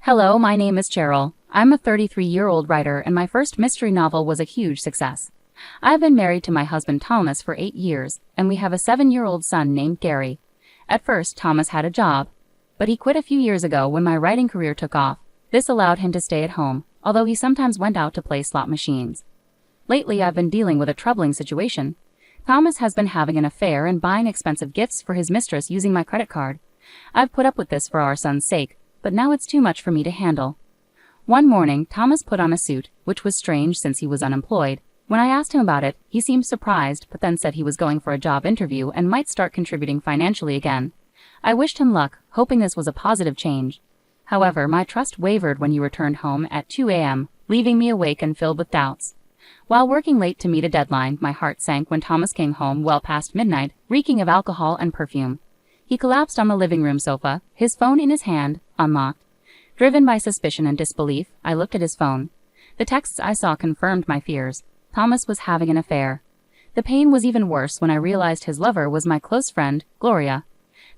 Hello, my name is Cheryl. I'm a 33-year-old writer and my first mystery novel was a huge success. I've been married to my husband Thomas for 8 years, and we have a 7-year-old son named Gary. At first, Thomas had a job, but he quit a few years ago when my writing career took off. This allowed him to stay at home, although he sometimes went out to play slot machines. Lately, I've been dealing with a troubling situation. Thomas has been having an affair and buying expensive gifts for his mistress using my credit card. I've put up with this for our son's sake, but now it's too much for me to handle. One morning, Thomas put on a suit, which was strange since he was unemployed. When I asked him about it, he seemed surprised, but then said he was going for a job interview and might start contributing financially again. I wished him luck, hoping this was a positive change. However, my trust wavered when he returned home at 2 a.m., leaving me awake and filled with doubts. While working late to meet a deadline, my heart sank when Thomas came home well past midnight, reeking of alcohol and perfume. He collapsed on the living room sofa, his phone in his hand, unlocked. Driven by suspicion and disbelief, I looked at his phone. The texts I saw confirmed my fears. Thomas was having an affair. The pain was even worse when I realized his lover was my close friend, Gloria.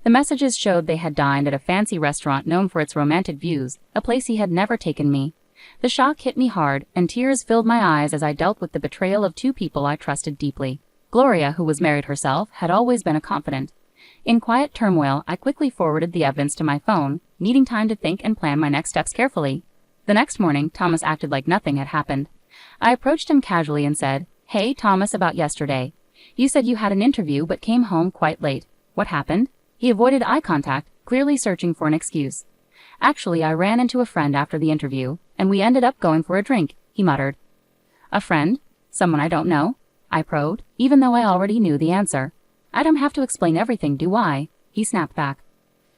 The messages showed they had dined at a fancy restaurant known for its romantic views, a place he had never taken me. The shock hit me hard, and tears filled my eyes as I dealt with the betrayal of two people I trusted deeply. Gloria, who was married herself, had always been a confidant. In quiet turmoil, I quickly forwarded the evidence to my phone, needing time to think and plan my next steps carefully. The next morning, Thomas acted like nothing had happened. I approached him casually and said, "Hey, Thomas, about yesterday. You said you had an interview but came home quite late. What happened?" He avoided eye contact, clearly searching for an excuse. "Actually, I ran into a friend after the interview, and we ended up going for a drink," he muttered. "A friend? Someone I don't know?" I probed, even though I already knew the answer. "I don't have to explain everything, do I?" he snapped back.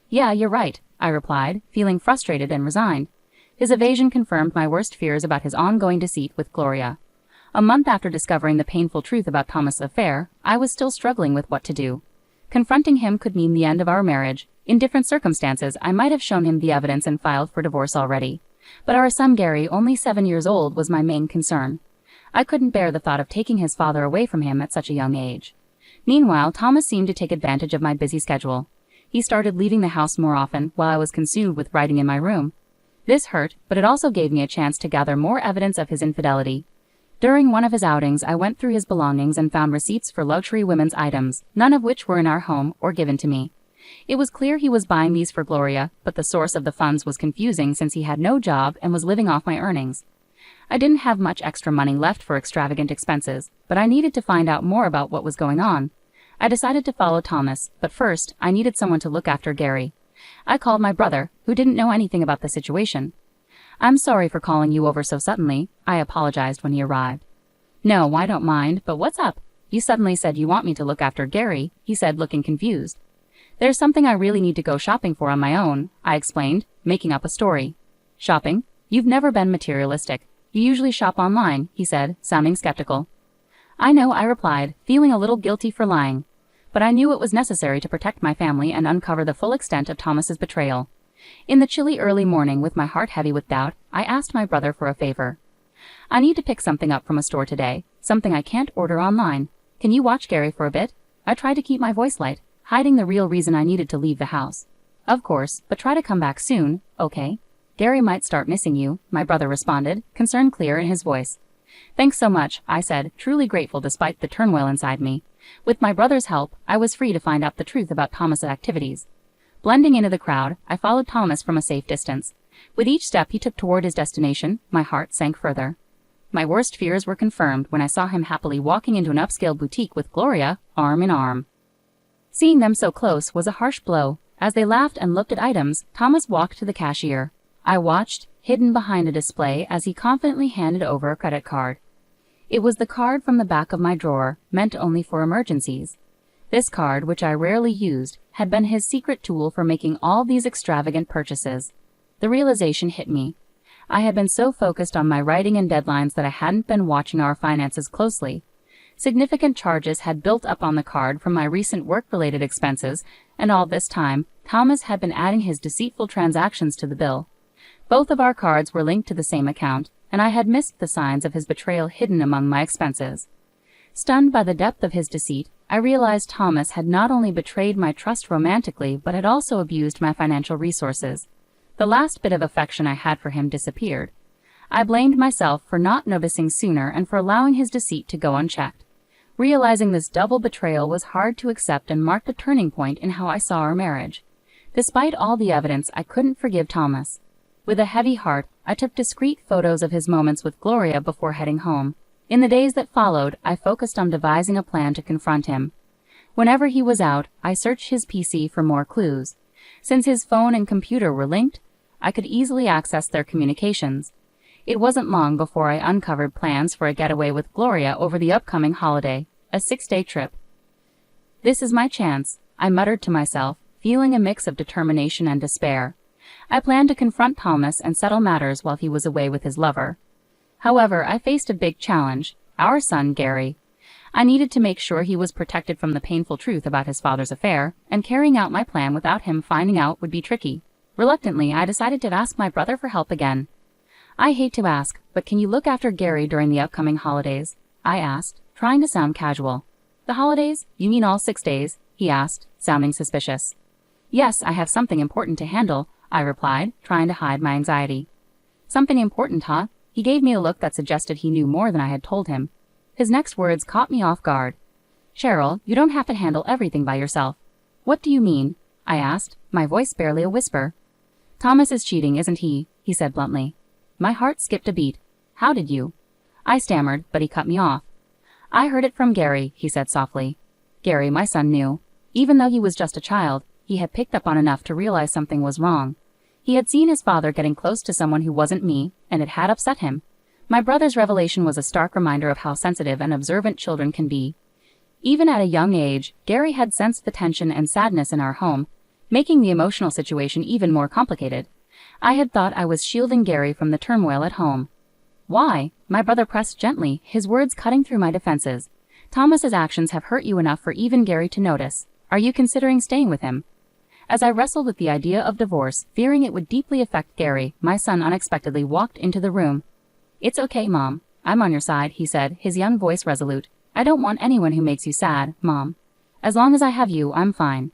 "Yeah, you're right," I replied, feeling frustrated and resigned. His evasion confirmed my worst fears about his ongoing deceit with Gloria. A month after discovering the painful truth about Thomas' affair, I was still struggling with what to do. Confronting him could mean the end of our marriage. In different circumstances, I might have shown him the evidence and filed for divorce already. But our son Gary, only 7 years old, was my main concern. I couldn't bear the thought of taking his father away from him at such a young age. Meanwhile, Thomas seemed to take advantage of my busy schedule. He started leaving the house more often while I was consumed with writing in my room. This hurt, but it also gave me a chance to gather more evidence of his infidelity. During one of his outings, I went through his belongings and found receipts for luxury women's items, none of which were in our home or given to me. It was clear he was buying these for Gloria, but the source of the funds was confusing since he had no job and was living off my earnings. I didn't have much extra money left for extravagant expenses, but I needed to find out more about what was going on. I decided to follow Thomas, but first, I needed someone to look after Gary. I called my brother, who didn't know anything about the situation. "I'm sorry for calling you over so suddenly," I apologized when he arrived. "No, I don't mind, but what's up? You suddenly said you want me to look after Gary," he said, looking confused. "There's something I really need to go shopping for on my own," I explained, making up a story. "Shopping? You've never been materialistic. You usually shop online," he said, sounding skeptical. "I know," I replied, feeling a little guilty for lying. But I knew it was necessary to protect my family and uncover the full extent of Thomas's betrayal. In the chilly early morning, with my heart heavy with doubt, I asked my brother for a favor. "I need to pick something up from a store today, something I can't order online. Can you watch Gary for a bit?" I tried to keep my voice light, hiding the real reason I needed to leave the house. "Of course, but try to come back soon, okay? Gary might start missing you," my brother responded, concern clear in his voice. "Thanks so much," I said, truly grateful despite the turmoil inside me. With my brother's help, I was free to find out the truth about Thomas's activities. Blending into the crowd, I followed Thomas from a safe distance. With each step he took toward his destination, my heart sank further. My worst fears were confirmed when I saw him happily walking into an upscale boutique with Gloria, arm in arm. Seeing them so close was a harsh blow. As they laughed and looked at items, Thomas walked to the cashier. I watched, hidden behind a display, as he confidently handed over a credit card. It was the card from the back of my drawer, meant only for emergencies. This card, which I rarely used, had been his secret tool for making all these extravagant purchases. The realization hit me. I had been so focused on my writing and deadlines that I hadn't been watching our finances closely. Significant charges had built up on the card from my recent work-related expenses, and all this time, Thomas had been adding his deceitful transactions to the bill. Both of our cards were linked to the same account, and I had missed the signs of his betrayal hidden among my expenses. Stunned by the depth of his deceit, I realized Thomas had not only betrayed my trust romantically, but had also abused my financial resources. The last bit of affection I had for him disappeared. I blamed myself for not noticing sooner and for allowing his deceit to go unchecked. Realizing this double betrayal was hard to accept and marked a turning point in how I saw our marriage. Despite all the evidence, I couldn't forgive Thomas. With a heavy heart, I took discreet photos of his moments with Gloria before heading home. In the days that followed, I focused on devising a plan to confront him. Whenever he was out, I searched his PC for more clues. Since his phone and computer were linked, I could easily access their communications. It wasn't long before I uncovered plans for a getaway with Gloria over the upcoming holiday, a 6-day trip. This is my chance, I muttered to myself, feeling a mix of determination and despair. I planned to confront Thomas and settle matters while he was away with his lover. However, I faced a big challenge, our son Gary. I needed to make sure he was protected from the painful truth about his father's affair, and carrying out my plan without him finding out would be tricky. Reluctantly, I decided to ask my brother for help again. I hate to ask, but can you look after Gary during the upcoming holidays? I asked, trying to sound casual. The holidays? You mean all 6 days? He asked, sounding suspicious. Yes, I have something important to handle, I replied, trying to hide my anxiety. Something important, huh? He gave me a look that suggested he knew more than I had told him. His next words caught me off guard. Cheryl, you don't have to handle everything by yourself. What do you mean? I asked, my voice barely a whisper. Thomas is cheating, isn't he? He said bluntly. My heart skipped a beat. How did you? I stammered, but he cut me off. I heard it from Gary, he said softly. Gary, my son, knew. Even though he was just a child, he had picked up on enough to realize something was wrong. He had seen his father getting close to someone who wasn't me, and it had upset him. My brother's revelation was a stark reminder of how sensitive and observant children can be. Even at a young age, Gary had sensed the tension and sadness in our home, making the emotional situation even more complicated. I had thought I was shielding Gary from the turmoil at home. Why? My brother pressed gently, his words cutting through my defenses. Thomas's actions have hurt you enough for even Gary to notice. Are you considering staying with him? As I wrestled with the idea of divorce, fearing it would deeply affect Gary, my son unexpectedly walked into the room. It's okay, Mom. I'm on your side, he said, his young voice resolute. I don't want anyone who makes you sad, Mom. As long as I have you, I'm fine.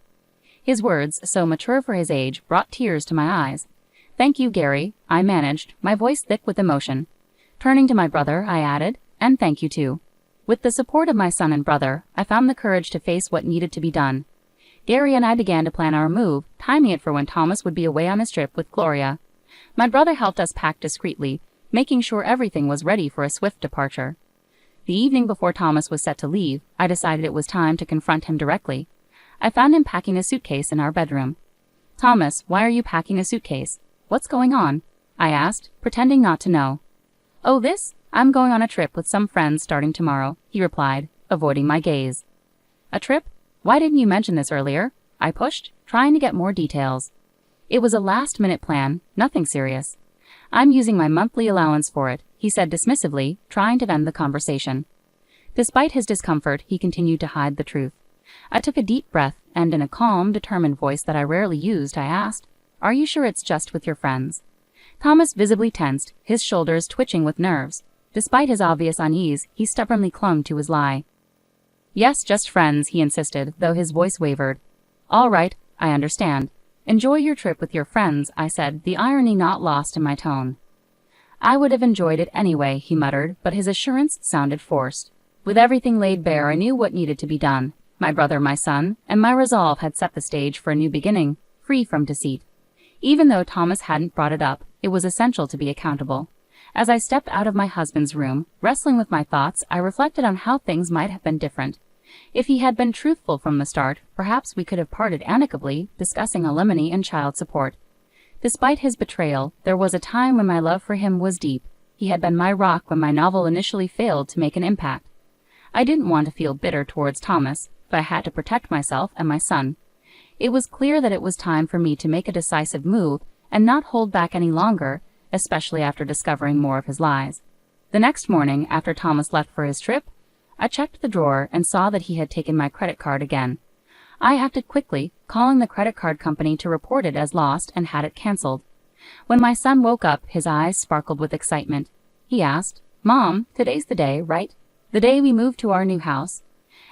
His words, so mature for his age, brought tears to my eyes. Thank you, Gary, I managed, my voice thick with emotion. Turning to my brother, I added, and thank you too. With the support of my son and brother, I found the courage to face what needed to be done. Gary and I began to plan our move, timing it for when Thomas would be away on his trip with Gloria. My brother helped us pack discreetly, making sure everything was ready for a swift departure. The evening before Thomas was set to leave, I decided it was time to confront him directly. I found him packing a suitcase in our bedroom. Thomas, why are you packing a suitcase? What's going on? I asked, pretending not to know. Oh, this? I'm going on a trip with some friends starting tomorrow, he replied, avoiding my gaze. A trip? Why didn't you mention this earlier? I pushed, trying to get more details. It was a last-minute plan, nothing serious. I'm using my monthly allowance for it, he said dismissively, trying to end the conversation. Despite his discomfort, he continued to hide the truth. I took a deep breath, and in a calm, determined voice that I rarely used, I asked, Are you sure it's just with your friends? Thomas visibly tensed, his shoulders twitching with nerves. Despite his obvious unease, he stubbornly clung to his lie. Yes, just friends, he insisted, though his voice wavered. All right, I understand. Enjoy your trip with your friends, I said, the irony not lost in my tone. I would have enjoyed it anyway, he muttered, but his assurance sounded forced. With everything laid bare, I knew what needed to be done. My brother, my son, and my resolve had set the stage for a new beginning, free from deceit. Even though Thomas hadn't brought it up, it was essential to be accountable. As I stepped out of my husband's room, wrestling with my thoughts, I reflected on how things might have been different. If he had been truthful from the start, perhaps we could have parted amicably, discussing alimony and child support. Despite his betrayal, there was a time when my love for him was deep. He had been my rock when my novel initially failed to make an impact. I didn't want to feel bitter towards Thomas, but I had to protect myself and my son. It was clear that it was time for me to make a decisive move and not hold back any longer, especially after discovering more of his lies. The next morning, after Thomas left for his trip, I checked the drawer and saw that he had taken my credit card again. I acted quickly, calling the credit card company to report it as lost and had it canceled. When my son woke up, his eyes sparkled with excitement. He asked, Mom, today's the day, right? The day we moved to our new house?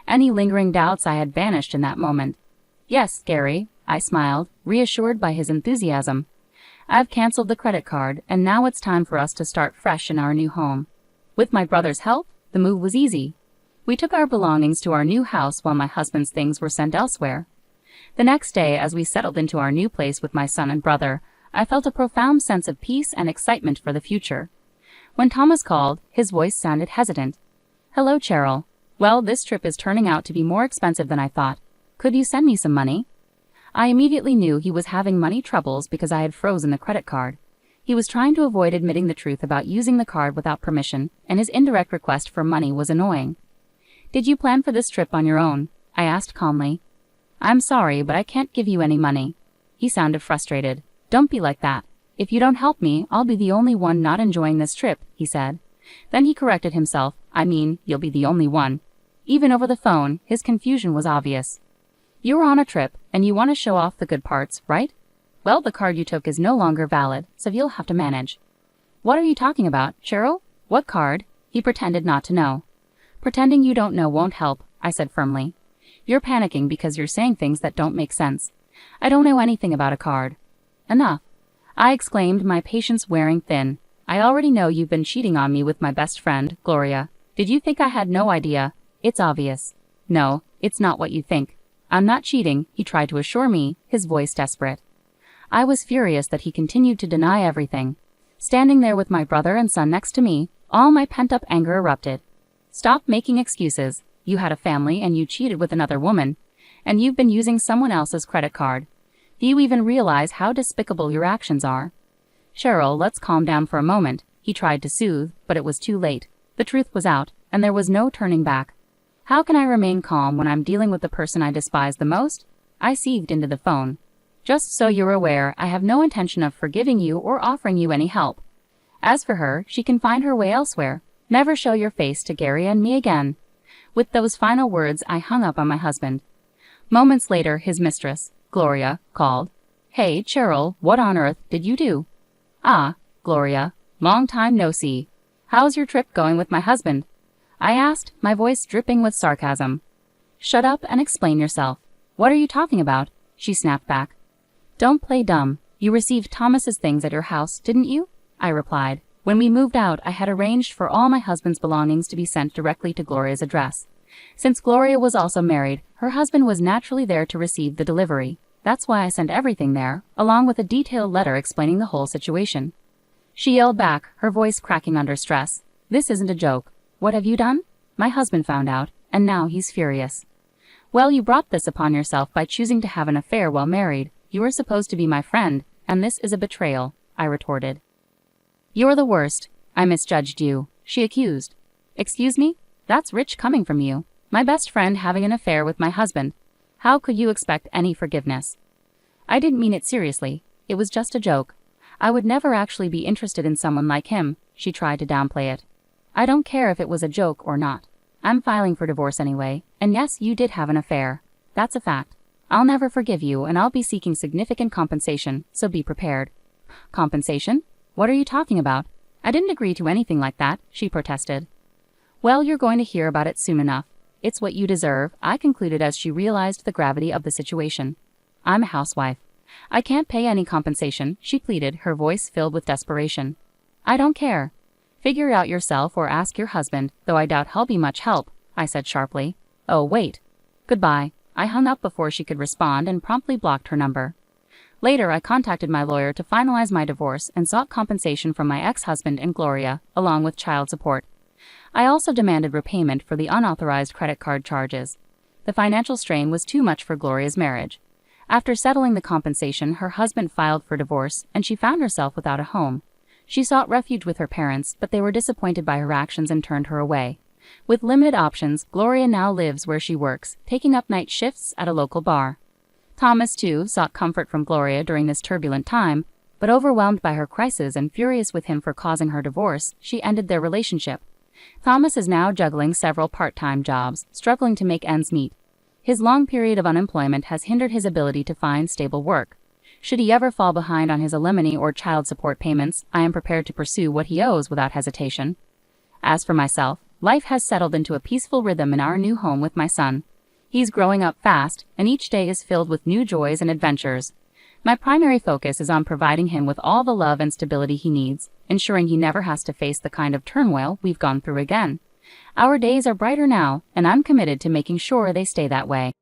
Any lingering doubts I had vanished in that moment. Yes, Gary, I smiled, reassured by his enthusiasm. I've canceled the credit card, and now it's time for us to start fresh in our new home. With my brother's help, the move was easy. We took our belongings to our new house while my husband's things were sent elsewhere. The next day, as we settled into our new place with my son and brother, I felt a profound sense of peace and excitement for the future. When Thomas called, his voice sounded hesitant. "Hello, Cheryl. Well, this trip is turning out to be more expensive than I thought. Could you send me some money?" I immediately knew he was having money troubles because I had frozen the credit card. He was trying to avoid admitting the truth about using the card without permission, and his indirect request for money was annoying. "Did you plan for this trip on your own?" I asked calmly. "I'm sorry, but I can't give you any money." He sounded frustrated. "Don't be like that. If you don't help me, I'll be the only one not enjoying this trip," he said. Then he corrected himself. "I mean, you'll be the only one." Even over the phone, his confusion was obvious. "You were on a trip, and you want to show off the good parts, right? Well, the card you took is no longer valid, so you'll have to manage." "What are you talking about, Cheryl? What card?" He pretended not to know. "Pretending you don't know won't help," I said firmly. "You're panicking because you're saying things that don't make sense. I don't know anything about a card." "Enough," I exclaimed, my patience wearing thin. "I already know you've been cheating on me with my best friend, Gloria. Did you think I had no idea? It's obvious." "No, it's not what you think. I'm not cheating," he tried to assure me, his voice desperate. I was furious that he continued to deny everything. Standing there with my brother and son next to me, all my pent-up anger erupted. "Stop making excuses. You had a family and you cheated with another woman, and you've been using someone else's credit card. Do you even realize how despicable your actions are?" "Cheryl, let's calm down for a moment," he tried to soothe, but it was too late. The truth was out, and there was no turning back. How can I remain calm when I'm dealing with the person I despise the most? I seethed into the phone. "Just so you're aware, I have no intention of forgiving you or offering you any help. As for her, she can find her way elsewhere. Never show your face to Gary and me again." With those final words, I hung up on my husband. Moments later, his mistress, Gloria, called. "Hey, Cheryl, what on earth did you do?" "Ah, Gloria, long time no see. How's your trip going with my husband?" I asked, my voice dripping with sarcasm. "Shut up and explain yourself. What are you talking about?" she snapped back. "Don't play dumb. You received Thomas's things at your house, didn't you?" I replied. When we moved out, I had arranged for all my husband's belongings to be sent directly to Gloria's address. Since Gloria was also married, her husband was naturally there to receive the delivery. That's why I sent everything there, along with a detailed letter explaining the whole situation. She yelled back, her voice cracking under stress. "This isn't a joke. What have you done?" My husband found out, and now he's furious. "Well, you brought this upon yourself by choosing to have an affair while married. You were supposed to be my friend, and this is a betrayal," I retorted. "You're the worst. I misjudged you," she accused. "Excuse me? That's rich coming from you. My best friend having an affair with my husband. How could you expect any forgiveness?" "I didn't mean it seriously. It was just a joke. I would never actually be interested in someone like him," she tried to downplay it. "I don't care if it was a joke or not. I'm filing for divorce anyway, and yes, you did have an affair. That's a fact. I'll never forgive you, and I'll be seeking significant compensation, so be prepared." "Compensation? What are you talking about? I didn't agree to anything like that," she protested. "Well, you're going to hear about it soon enough. It's what you deserve," I concluded as she realized the gravity of the situation. "I'm a housewife. I can't pay any compensation," she pleaded, her voice filled with desperation. "I don't care. Figure it out yourself or ask your husband, though I doubt he'll be much help," I said sharply. "Oh, wait. Goodbye." I hung up before she could respond and promptly blocked her number. Later, I contacted my lawyer to finalize my divorce and sought compensation from my ex-husband and Gloria, along with child support. I also demanded repayment for the unauthorized credit card charges. The financial strain was too much for Gloria's marriage. After settling the compensation, her husband filed for divorce, and she found herself without a home. She sought refuge with her parents, but they were disappointed by her actions and turned her away. With limited options, Gloria now lives where she works, taking up night shifts at a local bar. Thomas, too, sought comfort from Gloria during this turbulent time, but overwhelmed by her crisis and furious with him for causing her divorce, she ended their relationship. Thomas is now juggling several part-time jobs, struggling to make ends meet. His long period of unemployment has hindered his ability to find stable work. Should he ever fall behind on his alimony or child support payments, I am prepared to pursue what he owes without hesitation. As for myself, life has settled into a peaceful rhythm in our new home with my son. He's growing up fast, and each day is filled with new joys and adventures. My primary focus is on providing him with all the love and stability he needs, ensuring he never has to face the kind of turmoil we've gone through again. Our days are brighter now, and I'm committed to making sure they stay that way.